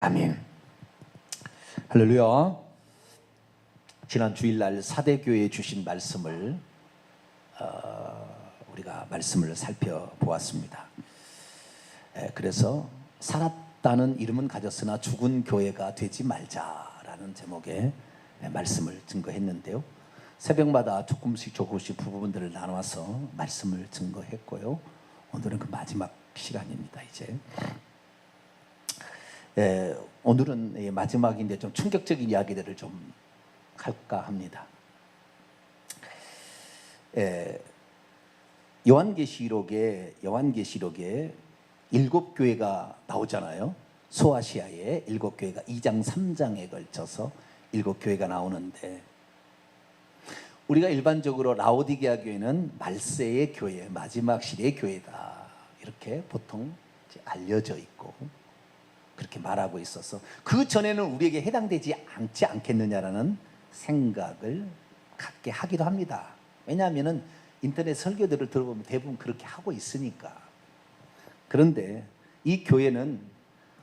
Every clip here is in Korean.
아멘. 할렐루야. 지난 주일날 사대교회에 주신 말씀을 우리가 말씀을 살펴보았습니다. 그래서 살았다는 이름은 가졌으나 죽은 교회가 되지 말자라는 제목의 말씀을 증거했는데요. 새벽마다 조금씩 부분들을 나눠서 말씀을 증거했고요. 오늘은 그 마지막 시간입니다. 이제 오늘은 마지막인데 좀 충격적인 이야기들을 좀 할까 합니다. 요한계시록에 7교회가 나오잖아요. 소아시아의 7교회가 2장 3장에 걸쳐서 7교회가 나오는데, 우리가 일반적으로 라오디게아 교회는 말세의 교회, 마지막 시대의 교회다 이렇게 보통 알려져 있고 그렇게 말하고 있어서 그 전에는 우리에게 해당되지 않지 않겠느냐라는 생각을 갖게 하기도 합니다. 왜냐하면 인터넷 설교들을 들어보면 대부분 그렇게 하고 있으니까. 그런데 이 교회는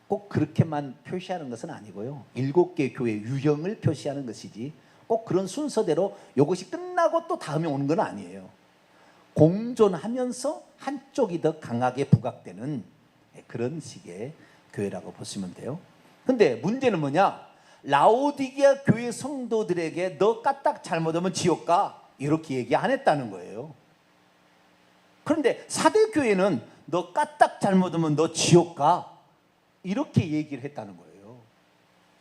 꼭 그렇게만 표시하는 것은 아니고요, 7개 교회 유형을 표시하는 것이지 꼭 그런 순서대로 이것이 끝나고 또 다음에 오는 건 아니에요. 공존하면서 한쪽이 더 강하게 부각되는 그런 식의 교회라고 보시면 돼요. 근데 문제는 뭐냐? 라오디게아 교회 성도들에게 너 까딱 잘못하면 지옥 가 이렇게 얘기 안 했다는 거예요. 그런데 사대교회는 너 까딱 잘못하면 너 지옥 가 이렇게 얘기를 했다는 거예요.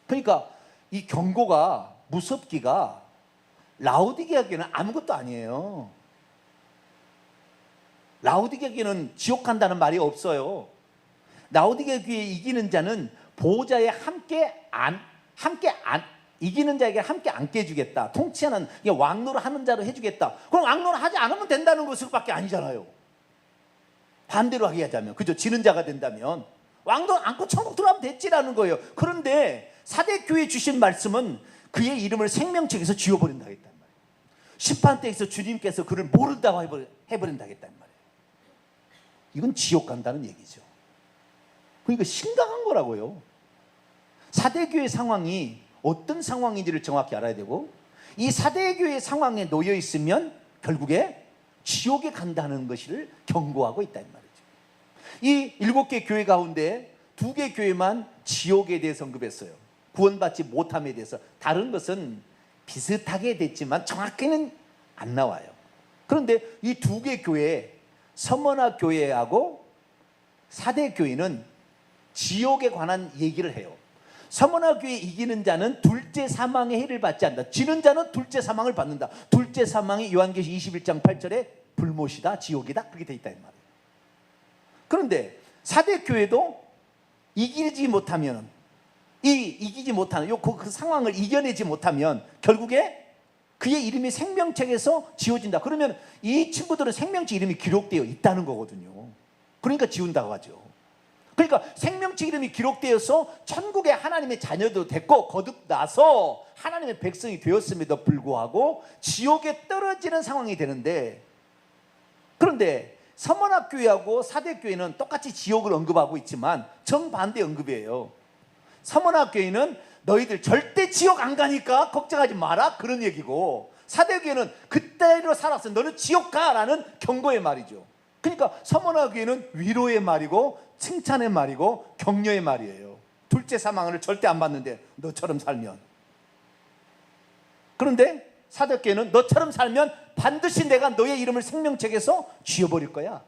그러니까 이 경고가 무섭기가, 라오디게아 교회는 아무것도 아니에요. 라오디게아 교회는 지옥 간다는 말이 없어요. 라오디게아 교회 이기는 자는 보호자에 이기는 자에게 함께 앉게 해주겠다. 통치하는 왕노를 하는 자로 해주겠다. 그럼 왕노를 하지 않으면 된다는 것밖에 아니잖아요. 반대로 하게 하자면, 그죠? 지는 자가 된다면 왕노 안고 천국 들어가면 됐지라는 거예요. 그런데 사대교회 주신 말씀은 그의 이름을 생명책에서 지워버린다 했단 말이에요. 심판대에서 주님께서 그를 모른다고 해버린다 했단 말이에요. 이건 지옥 간다는 얘기죠. 그러니까 심각한 거라고요. 사대교회 상황이 어떤 상황인지를 정확히 알아야 되고, 이 사대교회 상황에 놓여 있으면 결국에 지옥에 간다는 것을 경고하고 있다는 말이죠. 이 7개 교회 가운데 2개 교회만 지옥에 대해서 언급했어요. 구원받지 못함에 대해서. 다른 것은 비슷하게 됐지만 정확히는 안 나와요. 그런데 이 2개 교회, 서머나 교회하고 사대교회는 지옥에 관한 얘기를 해요. 서머나 교회 이기는 자는 둘째 사망의 해를 받지 않는다. 지는 자는 둘째 사망을 받는다. 둘째 사망이 요한계시 21장 8절에 불못이다, 지옥이다, 그렇게 되어 있다는 말이에요. 그런데 사대교회도 이기지 못하면, 그 상황을 이겨내지 못하면 결국에 그의 이름이 생명책에서 지워진다. 그러면 이 친구들은 생명책 이름이 기록되어 있다는 거거든요. 그러니까 지운다고 하죠. 그러니까 생명책 이름이 기록되어서 천국의 하나님의 자녀도 됐고 거듭나서 하나님의 백성이 되었음에도 불구하고 지옥에 떨어지는 상황이 되는데, 그런데 서머나교회하고 사대교회는 똑같이 지옥을 언급하고 있지만 정반대 언급이에요. 서머나교회는 너희들 절대 지옥 안 가니까 걱정하지 마라 그런 얘기고, 사대교회는 그때로 살았어 너는 지옥 가라는 경고의 말이죠. 그러니까 서머나교회는 위로의 말이고 칭찬의 말이고 격려의 말이에요. 둘째 사망을 절대 안 받는데 너처럼 살면. 그런데 사대교회는 너처럼 살면 반드시 내가 너의 이름을 생명책에서 지워버릴 거야.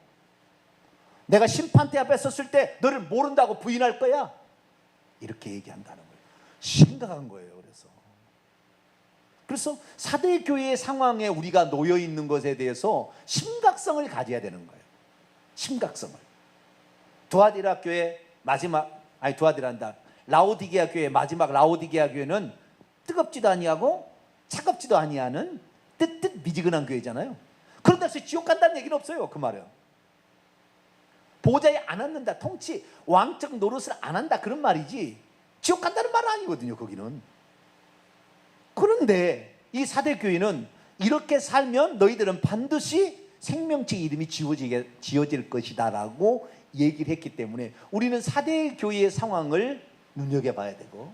내가 심판대 앞에 섰을 때 너를 모른다고 부인할 거야. 이렇게 얘기한다는 거예요. 심각한 거예요. 그래서 사대교회의 상황에 우리가 놓여 있는 것에 대해서 심각성을 가져야 되는 거예요. 심각성을. 두아디라 교회 라오디게아 교회 마지막 라오디게아 교회는 뜨겁지도 아니하고 차갑지도 아니하는 뜨뜻 미지근한 교회잖아요. 그런데 해서 지옥 간다는 얘기는 없어요. 그 말은 보좌에 안 앉는다, 통치 왕적 노릇을 안 한다 그런 말이지 지옥 간다는 말은 아니거든요. 거기는. 그런데 이 사대교회는 이렇게 살면 너희들은 반드시 생명책 이름이 지어질 것이다 라고 얘기를 했기 때문에 우리는 사대교회의 상황을 눈여겨봐야 되고,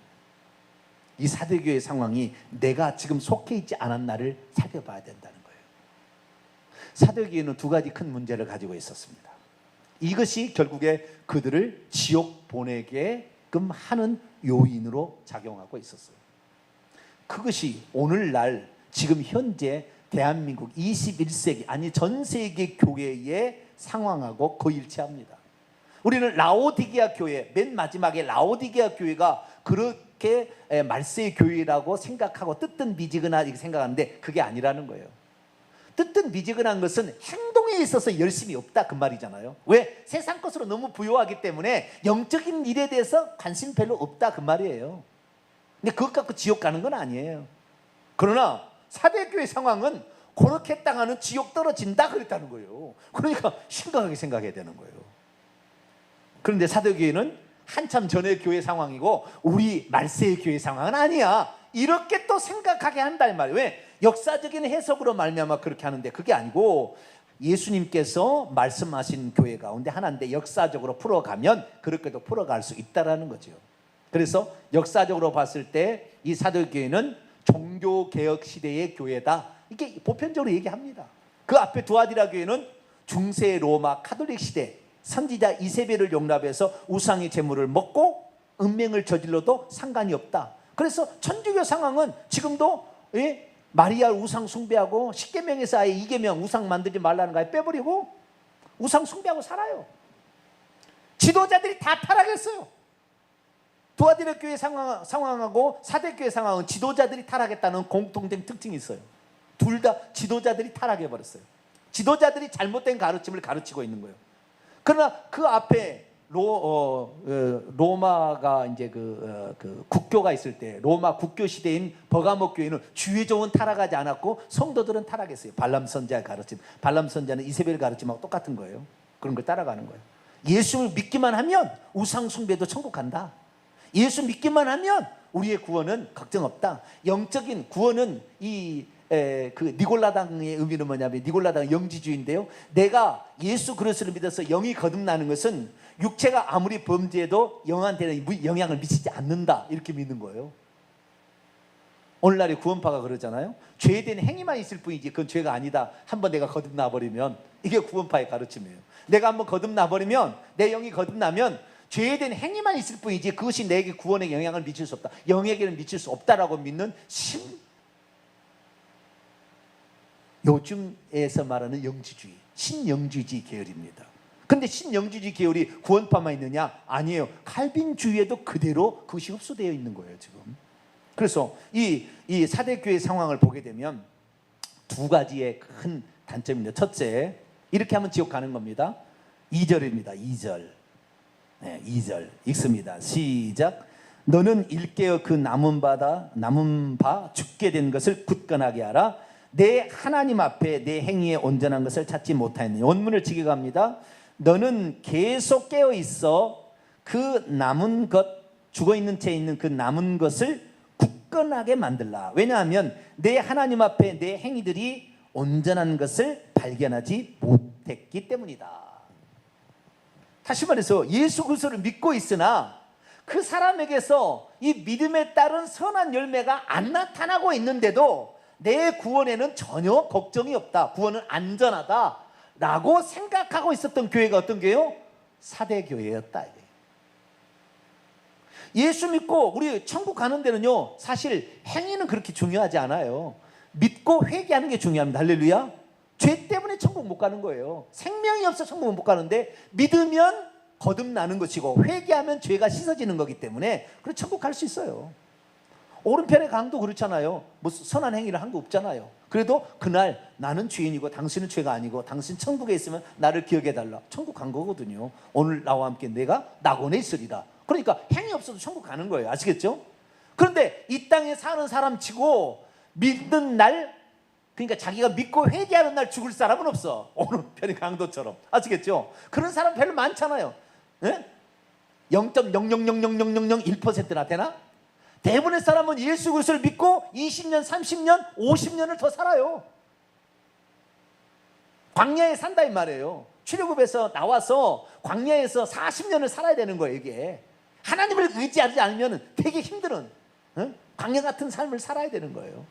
이 사대교회 상황이 내가 지금 속해 있지 않았나를 살펴봐야 된다는 거예요. 사대교회는 두 가지 큰 문제를 가지고 있었습니다. 이것이 결국에 그들을 지옥 보내게끔 하는 요인으로 작용하고 있었어요. 그것이 오늘날 지금 현재 대한민국 21세기 아니 전 세계 교회의 상황하고 거의 일치합니다. 우리는 라오디게아 교회, 맨 마지막에 라오디게아 교회가 그렇게 말세의 교회라고 생각하고 뜨뜻미지근하게 이렇게 생각하는데 그게 아니라는 거예요. 뜨뜻미지근한 것은 행동에 있어서 열심이 없다 그 말이잖아요. 왜? 세상 것으로 너무 부유하기 때문에 영적인 일에 대해서 관심 별로 없다 그 말이에요. 근데 그것 갖고 지옥 가는 건 아니에요. 그러나 사대교회 상황은 그렇게 당하는 지옥 떨어진다 그랬다는 거예요. 그러니까 심각하게 생각해야 되는 거예요. 그런데 사대교회는 한참 전의 교회 상황이고 우리 말세의 교회 상황은 아니야, 이렇게 또 생각하게 한다 이 말이에요. 왜? 역사적인 해석으로 말미암아 그렇게 하는데 그게 아니고 예수님께서 말씀하신 교회 가운데 하나인데 역사적으로 풀어가면 그렇게도 풀어갈 수 있다라는 거죠. 그래서 역사적으로 봤을 때 이 사도교회는 종교개혁 시대의 교회다, 이게 보편적으로 얘기합니다. 그 앞에 두아디라 교회는 중세 로마 카톨릭 시대 선지자 이세벨을 용납해서 우상의 제물을 먹고 음행을 저질러도 상관이 없다. 그래서 천주교 상황은 지금도 마리아 우상 숭배하고 십계명에서 아예 이계명 우상 만들지 말라는 거에 빼버리고 우상 숭배하고 살아요. 지도자들이 다 타락했어요. 두아디라 교회 상황하고 사대교회 상황은 지도자들이 타락했다는 공통된 특징이 있어요. 둘 다 지도자들이 타락해버렸어요. 지도자들이 잘못된 가르침을 가르치고 있는 거예요. 그러나 그 앞에 로마가 이제 그 국교가 있을 때 로마 국교 시대인 버가모 교회는 주의종은 타락하지 않았고 성도들은 타락했어요. 발람 선자의 가르침, 발람 선자는 이세벨 가르침하고 똑같은 거예요. 그런 걸 따라가는 거예요. 예수를 믿기만 하면 우상 숭배도 천국 간다. 예수 믿기만 하면 우리의 구원은 걱정 없다. 영적인 구원은 그 니골라당의 의미는 뭐냐면 니골라당은 영지주의인데요. 내가 예수 그리스도를 믿어서 영이 거듭나는 것은 육체가 아무리 범죄해도 영한테는 영향을 미치지 않는다, 이렇게 믿는 거예요. 오늘날의 구원파가 그러잖아요. 죄된 행위만 있을 뿐이지 그건 죄가 아니다. 한번 내가 거듭나버리면, 이게 구원파의 가르침이에요. 내가 한번 거듭나버리면, 내 영이 거듭나면 죄된 행위만 있을 뿐이지 그것이 내게 구원에 영향을 미칠 수 없다, 영에게는 미칠 수 없다라고 믿는 요즘에서 말하는 영지주의, 신영주의지 계열입니다. 근데 신영주의지 계열이 구원파만 있느냐? 아니에요. 칼빈주의에도 그대로 그것이 흡수되어 있는 거예요 지금. 그래서 이 사대교회 상황을 보게 되면 두 가지의 큰 단점입니다. 첫째, 이렇게 하면 지옥 가는 겁니다. 2절입니다. 2절. 네, 2절 읽습니다. 시작. 너는 일깨어 그 남은 바 죽게 된 것을 굳건하게 하라. 내 하나님 앞에 내 행위에 온전한 것을 찾지 못하였느니. 원문을 지켜갑니다. 너는 계속 깨어 있어 그 남은 것, 죽어 있는 채 있는 그 남은 것을 굳건하게 만들라. 왜냐하면 내 하나님 앞에 내 행위들이 온전한 것을 발견하지 못했기 때문이다. 다시 말해서 예수 그리스도를 믿고 있으나 그 사람에게서 이 믿음에 따른 선한 열매가 안 나타나고 있는데도 내 구원에는 전혀 걱정이 없다, 구원은 안전하다 라고 생각하고 있었던 교회가 어떤 교회요? 사대교회였다. 예수 믿고 우리 천국 가는 데는요 사실 행위는 그렇게 중요하지 않아요. 믿고 회개하는 게 중요합니다. 할렐루야. 죄 때문에 천국 못 가는 거예요. 생명이 없어 천국은 못 가는데 믿으면 거듭나는 것이고 회개하면 죄가 씻어지는 거기 때문에 그래서 천국 갈 수 있어요. 오른편의 강도 그렇잖아요. 뭐 선한 행위를 한 거 없잖아요. 그래도 그날 나는 죄인이고 당신은 죄가 아니고 당신 천국에 있으면 나를 기억해달라. 천국 간 거거든요. 오늘 나와 함께 내가 낙원에 있으리다. 그러니까 행위 없어도 천국 가는 거예요. 아시겠죠? 그런데 이 땅에 사는 사람 치고 믿는 날, 그러니까 자기가 믿고 회개하는 날 죽을 사람은 없어. 오른편의 강도처럼. 아시겠죠? 그런 사람 별로 많잖아요. 0.0000001%나 되나? 대부분의 사람은 예수 그리스도를 믿고 20년, 30년, 50년을 더 살아요. 광야에 산다 이 말이에요. 출애굽에서 나와서 광야에서 40년을 살아야 되는 거예요. 이게 하나님을 의지하지 않으면 되게 힘든 광야 같은 삶을 살아야 되는 거예요.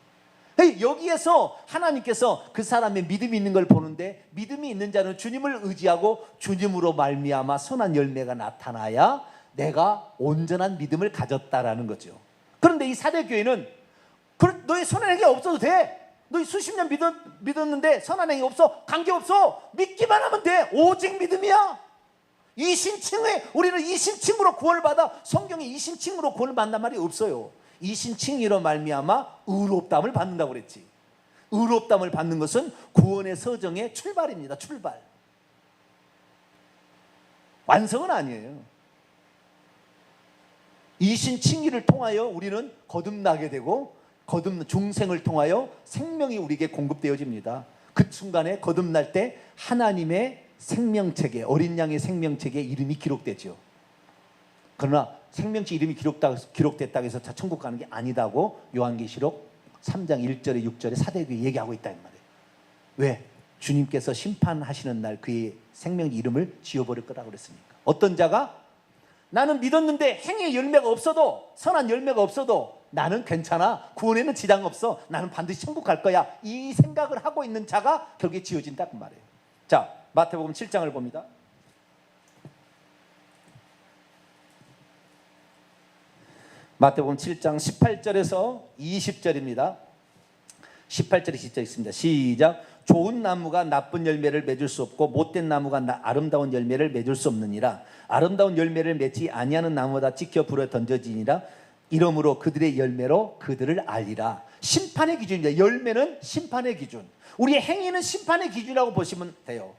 여기에서 하나님께서 그 사람의 믿음이 있는 걸 보는데, 믿음이 있는 자는 주님을 의지하고 주님으로 말미암아 선한 열매가 나타나야 내가 온전한 믿음을 가졌다라는 거죠. 그런데 이 사대교회는 너희 선한 행위 없어도 돼. 너희 수십 년 믿었는데 선한 행위 없어. 관계없어. 믿기만 하면 돼. 오직 믿음이야. 이신칭에, 우리는 이신칭으로 구원을 받아. 성경에 이신칭으로 구원을 받는단 말이 없어요. 이신칭의로 말미암아 의롭다함을 받는다고 그랬지. 의롭다함을 받는 것은 구원의 서정의 출발입니다. 출발. 완성은 아니에요. 이신칭의를 통하여 우리는 거듭나게 되고, 중생을 통하여 생명이 우리에게 공급되어집니다. 그 순간에 거듭날 때 하나님의 생명책에, 어린 양의 생명책에 이름이 기록되죠. 그러나 생명책 이름이 기록됐다고 해서 다 천국 가는 게 아니다고 요한계시록 3장 1절에 6절에 사대교회 얘기하고 있다는 말이에요. 왜? 주님께서 심판하시는 날 그의 생명책 이름을 지워버릴 거라고 그랬으니까. 어떤 자가 나는 믿었는데 행위의 열매가 없어도, 선한 열매가 없어도 나는 괜찮아, 구원에는 지장 없어, 나는 반드시 천국 갈 거야, 이 생각을 하고 있는 자가 결국에 지어진다고 말해요. 자, 마태복음 7장을 봅니다. 마태복음 7장 18절에서 20절입니다. 18절에 20절 있습니다. 시작. 좋은 나무가 나쁜 열매를 맺을 수 없고 못된 나무가 아름다운 열매를 맺을 수 없느니라. 아름다운 열매를 맺지 아니하는 나무보다 찍혀 불에 던져지니라. 이러므로 그들의 열매로 그들을 알리라. 심판의 기준입니다. 열매는 심판의 기준. 우리의 행위는 심판의 기준이라고 보시면 돼요.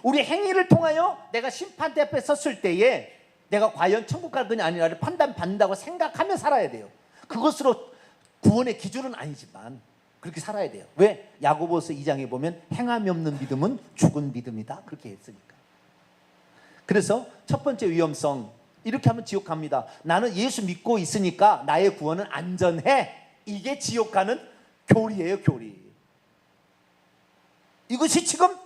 우리의 행위를 통하여 내가 심판대 앞에 섰을 때에 내가 과연 천국 갈 거냐 아니냐를 판단받는다고 생각하며 살아야 돼요. 그것으로 구원의 기준은 아니지만 그렇게 살아야 돼요. 왜? 야고보서 2장에 보면 행함이 없는 믿음은 죽은 믿음이다, 그렇게 했으니까. 그래서 첫 번째 위험성, 이렇게 하면 지옥 갑니다. 나는 예수 믿고 있으니까 나의 구원은 안전해. 이게 지옥 가는 교리예요, 교리. 이것이 지금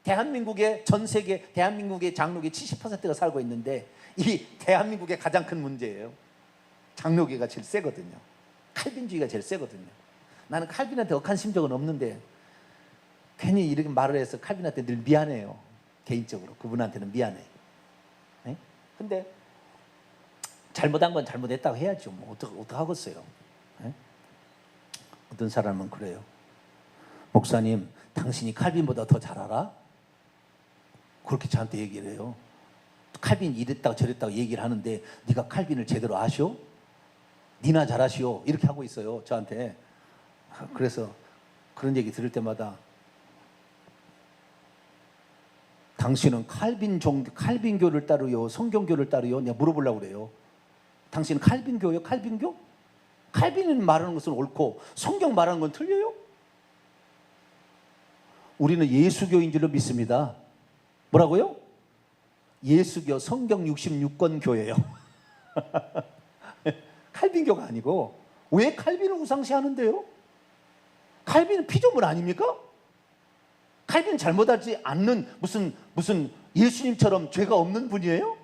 대한민국의, 전 세계 대한민국의 장로계 70%가 살고 있는데, 이 대한민국의 가장 큰 문제예요. 장로계가 제일 세거든요. 칼빈주의가 제일 세거든요. 나는 칼빈한테 억한 심정은 없는데 괜히 이렇게 말을 해서 칼빈한테 늘 미안해요. 개인적으로 그분한테는 미안해. 네? 근데 잘못한 건 잘못했다고 해야죠. 뭐 어떡하겠어요. 네? 어떤 사람은 그래요. 목사님, 당신이 칼빈보다 더 잘 알아? 그렇게 저한테 얘기를 해요. 칼빈 이랬다고 저랬다고 얘기를 하는데 네가 칼빈을 제대로 아시오? 니나 잘 아시오? 이렇게 하고 있어요, 저한테. 그래서 그런 얘기 들을 때마다 당신은 칼빈교를 따르요, 성경교를 따르요? 내가 물어보려고 그래요. 당신은 칼빈교요? 칼빈교? 칼빈이 말하는 것은 옳고 성경 말하는 건 틀려요? 우리는 예수교인 줄로 믿습니다. 뭐라고요? 예수교 성경 66권 교예요. 칼빈교가 아니고. 왜 칼빈을 우상시하는데요? 칼빈은 피조물 아닙니까? 칼빈은 잘못하지 않는 무슨 예수님처럼 죄가 없는 분이에요?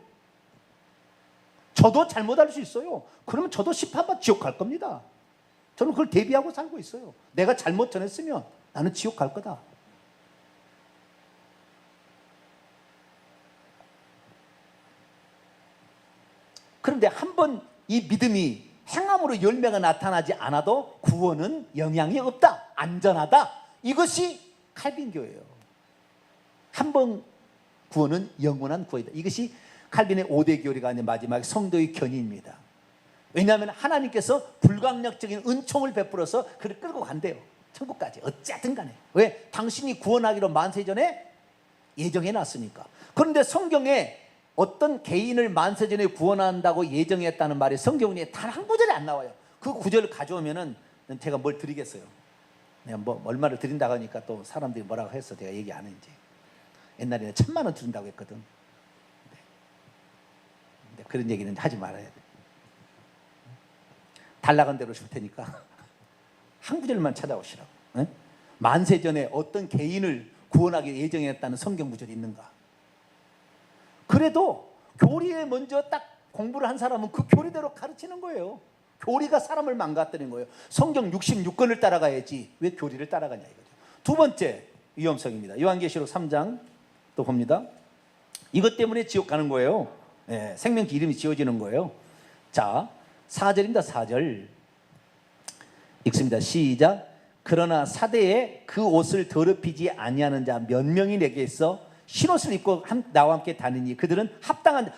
저도 잘못할 수 있어요. 그러면 저도 심판받아 지옥 갈 겁니다. 저는 그걸 대비하고 살고 있어요. 내가 잘못 전했으면 나는 지옥 갈 거다. 그런데 한번 이 믿음이 행함으로 열매가 나타나지 않아도 구원은 영향이 없다, 안전하다. 이것이 칼빈교예요. 한번 구원은 영원한 구원이다. 이것이 칼빈의 5대 교리가 아닌 마지막 성도의 견인입니다. 왜냐하면 하나님께서 불강력적인 은총을 베풀어서 그를 끌고 간대요. 천국까지. 어쨌든 간에. 왜? 당신이 구원하기로 만세전에 예정해놨으니까. 그런데 성경에 어떤 개인을 만세전에 구원한다고 예정했다는 말이 성경에 단 한 구절이 안 나와요. 그 구절을 가져오면은 제가 뭘 드리겠어요. 내가 뭐 얼마를 드린다고 하니까 또 사람들이 뭐라고 해서 내가 얘기 안 했지. 옛날에는 1,000만 원 드린다고 했거든. 근데 그런 얘기는 하지 말아야 돼. 달라간 대로 줄 테니까 한 구절만 찾아오시라고. 네? 만세전에 어떤 개인을 구원하기 예정했다는 성경 구절이 있는가? 그래도 교리에 먼저 딱 공부를 한 사람은 그 교리대로 가르치는 거예요. 교리가 사람을 망가뜨리는 거예요. 성경 66권을 따라가야지 왜 교리를 따라가냐 이거죠. 두 번째 위험성입니다. 요한계시록 3장 또 봅니다. 이것 때문에 지옥 가는 거예요. 예, 생명기 이름이 지어지는 거예요. 자, 4절입니다. 4절 읽습니다. 시작. 그러나 사대에 그 옷을 더럽히지 아니하는 자 몇 명이 내게 있어 흰옷을 입고 나와 함께 다니니 그들은 합당한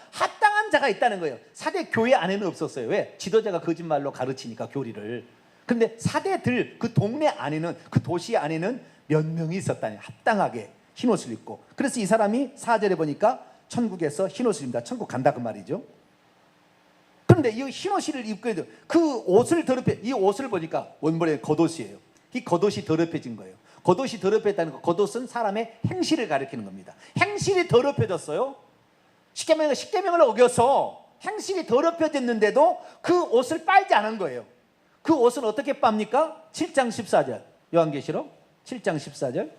자가 있다는 거예요. 사대 교회 안에는 없었어요. 왜? 지도자가 거짓말로 가르치니까 교리를. 그런데 사대들 그 동네 안에는, 그 도시 안에는 몇 명이 있었다니, 합당하게 흰옷을 입고. 그래서 이 사람이 4절에 보니까 천국에서 흰옷을 입는다, 천국 간다 그 말이죠. 그런데 이 흰옷을 입고 그 옷을 더럽혀, 이 옷을 보니까 원본에 겉옷이에요. 이 겉옷이 더럽혀진 거예요. 겉옷이 더럽혀졌다는 거, 겉옷은 사람의 행실을 가리키는 겁니다. 행실이 더럽혀졌어요. 십계명을 어겨서 행실이 더럽혀졌는데도 그 옷을 빨지 않은 거예요. 그 옷은 어떻게 빱니까? 7장 14절 요한계시록 7장 14절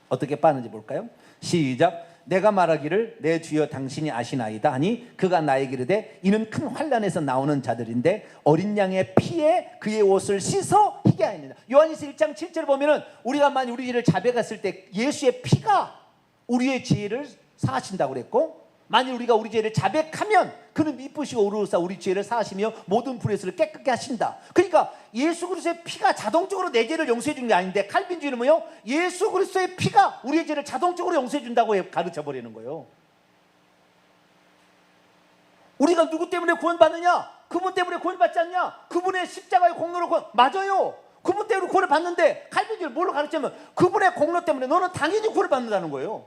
어떻게 빠는지 볼까요? 시작. 내가 말하기를 내 주여 당신이 아시나이다 하니 그가 나에게 이르되 이는 큰 환난에서 나오는 자들인데 어린 양의 피에 그의 옷을 씻어 희게 하였느니라. 요한일서 1장 7절 보면은 우리가 만약 우리 죄를 자백했을 때 예수의 피가 우리의 죄를 사하신다고 그랬고, 만일 우리가 우리 죄를 자백하면 그는 미쁘시고 의로우사 우리 죄를 사하시며 모든 불의를 깨끗게 하신다. 그러니까 예수 그리스도의 피가 자동적으로 내 죄를 용서해 주는 게 아닌데, 칼빈주의는 뭐요? 예수 그리스도의 피가 우리의 죄를 자동적으로 용서해 준다고 가르쳐 버리는 거예요. 우리가 누구 때문에 구원받느냐? 그분 때문에 구원받지 않냐? 그분의 십자가의 공로로 맞아요. 그분 때문에 구원을 받는데, 칼빈주의를 뭘로 가르치면 그분의 공로 때문에 너는 당연히 구원을 받는다는 거예요.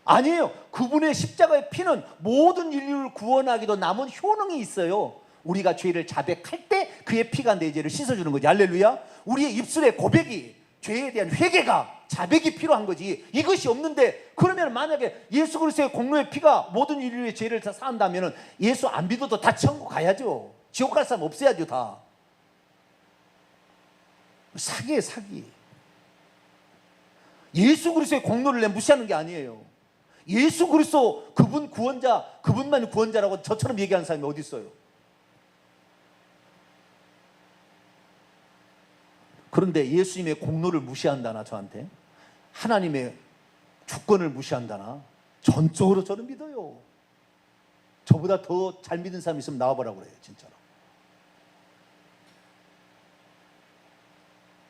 아니에요. 그분의 십자가의 피는 모든 인류를 구원하기도 남은 효능이 있어요. 우리가 죄를 자백할 때 그의 피가 내 죄를 씻어주는 거지. 할렐루야. 우리의 입술의 고백이, 죄에 대한 회개가, 자백이 필요한 거지. 이것이 없는데, 그러면 만약에 예수 그리스도의 공로의 피가 모든 인류의 죄를 다 사한다면 예수 안 믿어도 다 천국 가야죠. 지옥 갈 사람 없어야죠. 다 사기예요, 사기. 예수 그리스도의 공로를 내 무시하는 게 아니에요. 예수 그리스도 그분 구원자, 그분만 구원자라고 저처럼 얘기하는 사람이 어디 있어요? 그런데 예수님의 공로를 무시한다나, 저한테 하나님의 주권을 무시한다나, 전적으로 저는 믿어요. 저보다 더 잘 믿는 사람 있으면 나와보라고 그래요. 진짜로.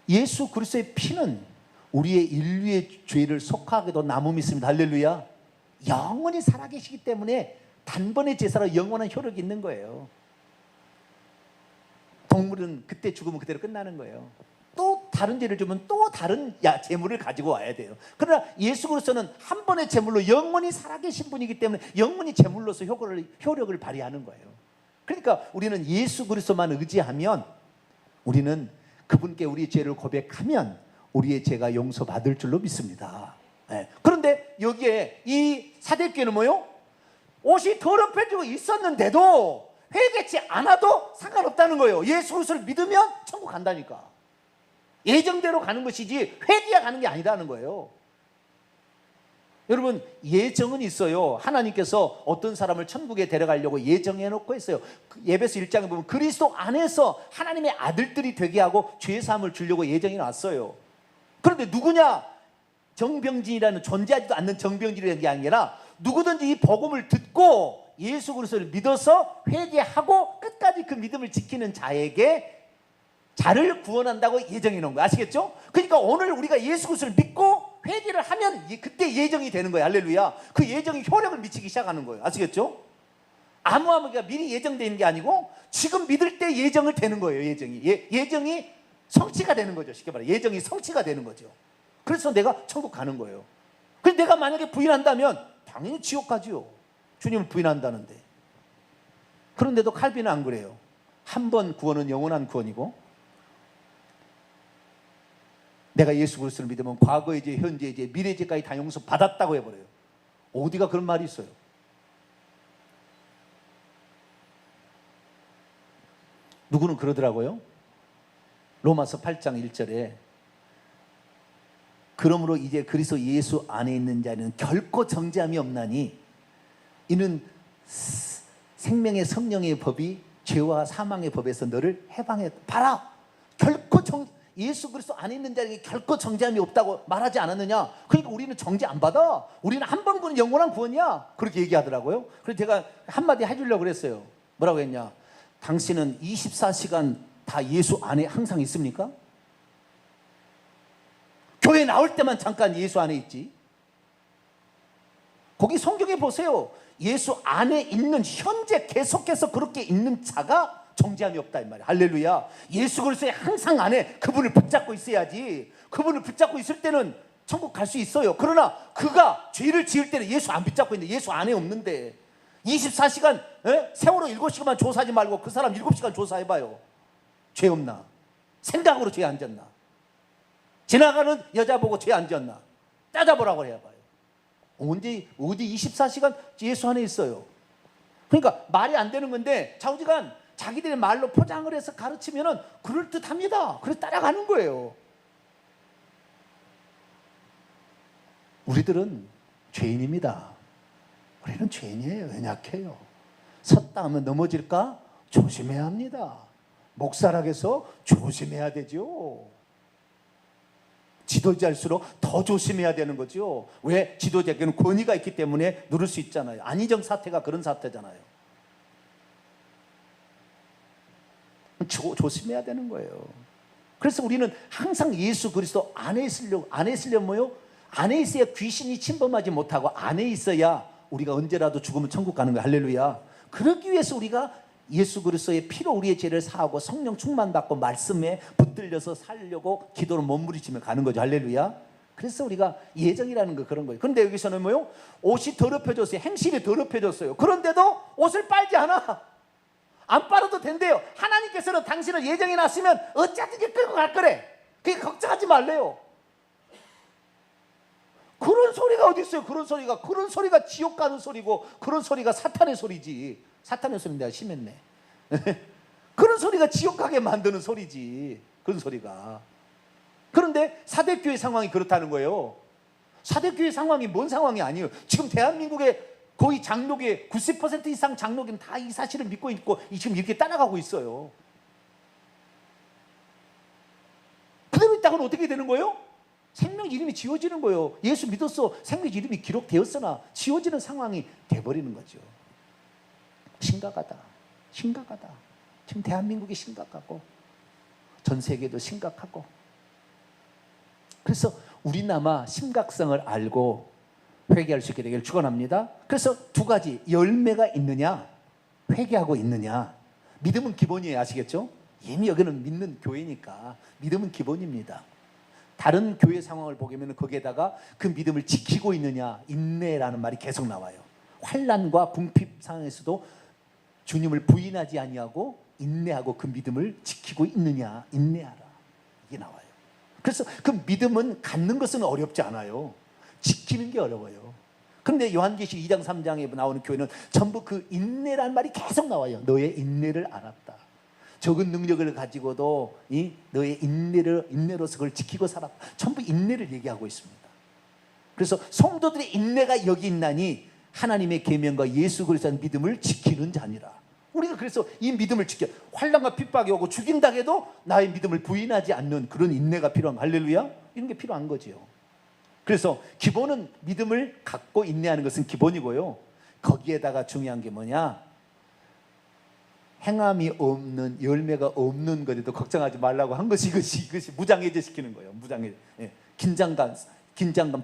예수 그리스도의 피는 우리의 인류의 죄를 속하게도 남음이 있습니다. 할렐루야. 영원히 살아계시기 때문에 단번에 제사로 영원한 효력이 있는 거예요. 동물은 그때 죽으면 그대로 끝나는 거예요. 또 다른 죄를 주면 또 다른 제물을 가지고 와야 돼요. 그러나 예수 그리스도는 한 번의 제물로 영원히 살아계신 분이기 때문에 영원히 제물로서 효력을 발휘하는 거예요. 그러니까 우리는 예수 그리스도만 의지하면, 우리는 그분께 우리의 죄를 고백하면 우리의 죄가 용서받을 줄로 믿습니다. 네. 그런데 여기에 이 사대교회는 뭐요? 옷이 더럽혀지고 있었는데도 회개치 않아도 상관없다는 거예요. 예수 그리스도를 믿으면 천국 간다니까. 예정대로 가는 것이지 회개가 가는 게 아니라는 거예요. 여러분, 예정은 있어요. 하나님께서 어떤 사람을 천국에 데려가려고 예정해 놓고 있어요. 에베소 1장에 보면 그리스도 안에서 하나님의 아들들이 되게 하고 죄사함을 주려고 예정해 놨어요. 그런데 누구냐? 정병진이라는, 존재하지도 않는 정병진이라는 게 아니라 누구든지 이 복음을 듣고 예수 그리스도를 믿어서 회개하고 끝까지 그 믿음을 지키는 자에게 자를 구원한다고 예정해 놓은 거예요. 아시겠죠? 그러니까 오늘 우리가 예수 그리스도를 믿고 회개를 하면 그때 예정이 되는 거예요. 할렐루야. 그 예정이 효력을 미치기 시작하는 거예요. 아시겠죠? 아무하무가 미리 예정되어 있는 게 아니고 지금 믿을 때 예정을 되는 거예요. 예정이 성취가 되는 거죠. 쉽게 말해 예정이 성취가 되는 거죠. 그래서 내가 천국 가는 거예요. 그런데 내가 만약에 부인한다면 당연히 지옥 가지요. 주님을 부인한다는데. 그런데도 칼빈은 안 그래요. 한 번 구원은 영원한 구원이고, 내가 예수 그리스도를 믿으면 과거의 죄, 현재의 죄, 미래의 죄까지 다 용서 받았다고 해버려요. 어디가 그런 말이 있어요? 누구는 그러더라고요. 로마서 8장 1절에 그러므로 이제 그리스도 예수 안에 있는 자는 결코 정죄함이 없나니 이는 생명의 성령의 법이 죄와 사망의 법에서 너를 해방했다. 봐라, 결코 예수 그리스도 안에 있는 자에게 결코 정죄함이 없다고 말하지 않았느냐. 그러니까 우리는 정죄 안 받아. 우리는 한 번 구원 영원한 구원이야. 그렇게 얘기하더라고요. 그래서 제가 한마디 해주려고 그랬어요. 뭐라고 했냐, 당신은 24시간 다 예수 안에 항상 있습니까? 교회 나올 때만 잠깐 예수 안에 있지. 거기 성경에 보세요. 예수 안에 있는, 현재 계속해서 그렇게 있는 자가 정죄함이 없다 이 말이야. 할렐루야. 예수 그리스도의 항상 안에 그분을 붙잡고 있어야지. 그분을 붙잡고 있을 때는 천국 갈 수 있어요. 그러나 그가 죄를 지을 때는 예수 안 붙잡고 있는데, 예수 안에 없는데 24시간 세월호 7시간만 조사하지 말고 그 사람 7시간 조사해봐요. 죄 없나? 생각으로 죄 안 졌나? 지나가는 여자 보고 죄 안 졌나? 따져보라고 해봐요. 어디 24시간 예수 안에 있어요. 그러니까 말이 안 되는 건데 좌우지간 자기들의 말로 포장을 해서 가르치면은 그럴듯합니다. 그래서 따라가는 거예요. 우리들은 죄인입니다. 우리는 죄인이에요. 연약해요. 섰다 하면 넘어질까? 조심해야 합니다. 목사락에서 조심해야 되죠. 지도자일수록 더 조심해야 되는 거죠. 왜? 지도자에게는 권위가 있기 때문에 누를 수 있잖아요. 안희정 사태가 그런 사태잖아요. 조심해야 되는 거예요. 그래서 우리는 항상 예수 그리스도 안에 있으려면 뭐요? 안에 있어야 귀신이 침범하지 못하고 안에 있어야 우리가 언제라도 죽으면 천국 가는 거예요. 할렐루야. 그러기 위해서 우리가 예수 그리스도의 피로 우리의 죄를 사하고 성령 충만받고 말씀에 붙들려서 살려고 기도를 몸부림치며 가는 거죠. 할렐루야. 그래서 우리가 예정이라는 거 그런 거예요. 그런데 여기서는 뭐요? 옷이 더럽혀졌어요. 행실이 더럽혀졌어요. 그런데도 옷을 빨지 않아. 안 빨아도 된대요. 하나님께서는 당신을 예정해 놨으면 어찌하든지 끌고 갈 거래. 그게 걱정하지 말래요. 그런 소리가 어디 있어요? 그런 소리가 지옥 가는 소리고, 그런 소리가 사탄의 소리지. 사탄의 소리 내가 심했네. 그런 소리가 지옥 가게 만드는 소리지. 그런 소리가. 그런데 사대교회 상황이 그렇다는 거예요. 사대교회 상황이 뭔 상황이 아니에요. 지금 대한민국의 거의 장로계 90% 이상 장로계는 다 이 사실을 믿고 있고 지금 이렇게 따라가고 있어요. 그대로 있다가는 어떻게 되는 거예요? 생명 이름이 지워지는 거예요. 예수 믿었어. 생명 이름이 기록되었으나 지워지는 상황이 돼버리는 거죠. 심각하다. 지금 대한민국이 심각하고 전 세계도 심각하고. 그래서 우리나마 심각성을 알고 회개할 수 있게 되기를 축원합니다. 그래서 두 가지, 열매가 있느냐, 회개하고 있느냐. 믿음은 기본이에요. 아시겠죠? 이미 여기는 믿는 교회니까 믿음은 기본입니다. 다른 교회 상황을 보면 거기에다가 그 믿음을 지키고 있느냐, 인내라는 말이 계속 나와요. 환난과 궁핍 상황에서도 주님을 부인하지 아니하고 인내하고 그 믿음을 지키고 있느냐, 인내하라. 이게 나와요. 그래서 그 믿음은 갖는 것은 어렵지 않아요. 지키는 게 어려워요. 그런데 요한계시록 2장 3장에 나오는 교회는 전부 그 인내라는 말이 계속 나와요. 너의 인내를 알았다. 적은 능력을 가지고도 너의 인내로서 그걸 지키고 살았다. 전부 인내를 얘기하고 있습니다. 그래서 성도들의 인내가 여기 있나니 하나님의 계명과 예수 그리스도의 믿음을 지키는 자니라. 우리가 그래서 이 믿음을 지켜, 환난과 핍박이 오고 죽인다 해도 나의 믿음을 부인하지 않는 그런 인내가 필요한, 할렐루야. 이런 게 필요한 거지요. 그래서 기본은 믿음을 갖고 인내하는 것은 기본이고요. 거기에다가 중요한 게 뭐냐? 행함이 없는, 열매가 없는 것에도 걱정하지 말라고 한 것이 이것이 무장해제시키는 거예요. 무장해제. 예. 긴장감,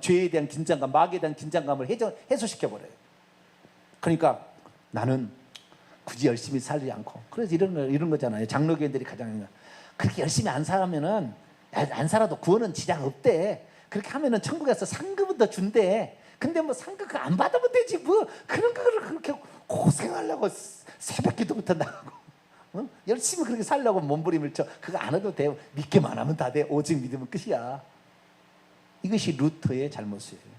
죄에 대한 긴장감, 마귀에 대한 긴장감을 해소시켜버려요. 그러니까 나는 굳이 열심히 살지 않고, 그래서 이런 거잖아요. 장로교인들이 가장 그렇게 열심히 안 살아도 구원은 지장 없대. 그렇게 하면은 천국에서 상급은 더 준대. 근데 뭐 상급 안 받으면 되지. 뭐 그런 거를 그렇게 고생하려고 새벽 기도부터 나가고, 열심히 그렇게 살려고 몸부림을 쳐. 그거 안 해도 돼. 믿기만 하면 다 돼. 오직 믿으면 끝이야. 이것이 루터의 잘못이에요.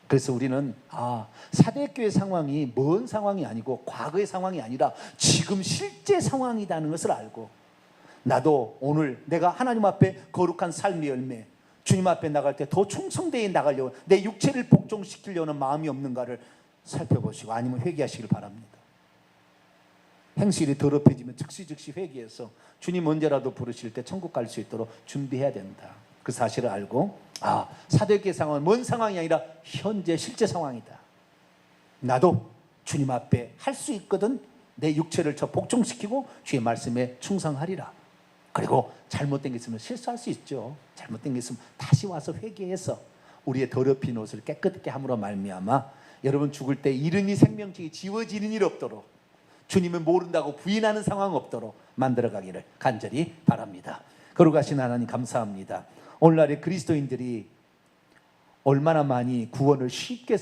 그래서 우리는 사대교회 상황이 먼 상황이 아니고 과거의 상황이 아니라 지금 실제 상황이라는 것을 알고, 나도 오늘 내가 하나님 앞에 거룩한 삶의 열매, 주님 앞에 나갈 때 더 충성되게 나가려고 내 육체를 복종시키려는 마음이 없는가를 살펴보시고 아니면 회개하시길 바랍니다. 행실이 더럽혀지면 즉시 회개해서 주님 언제라도 부르실 때 천국 갈 수 있도록 준비해야 된다. 그 사실을 알고 사도행전 상황은 먼 상황이 아니라 현재 실제 상황이다. 나도 주님 앞에 할 수 있거든. 내 육체를 저 복종시키고 주의 말씀에 충성하리라. 그리고 잘못된 게 있으면 실수할 수 있죠. 잘못된 게 있으면 다시 와서 회개해서 우리의 더럽힌 옷을 깨끗하게 함으로 말미암아 여러분 죽을 때 이른이 생명책이 지워지는 일 없도록 주님을 모른다고 부인하는 상황 없도록 만들어가기를 간절히 바랍니다. 거룩하신 하나님 감사합니다. 오늘날의 그리스도인들이 얼마나 많이 구원을 쉽게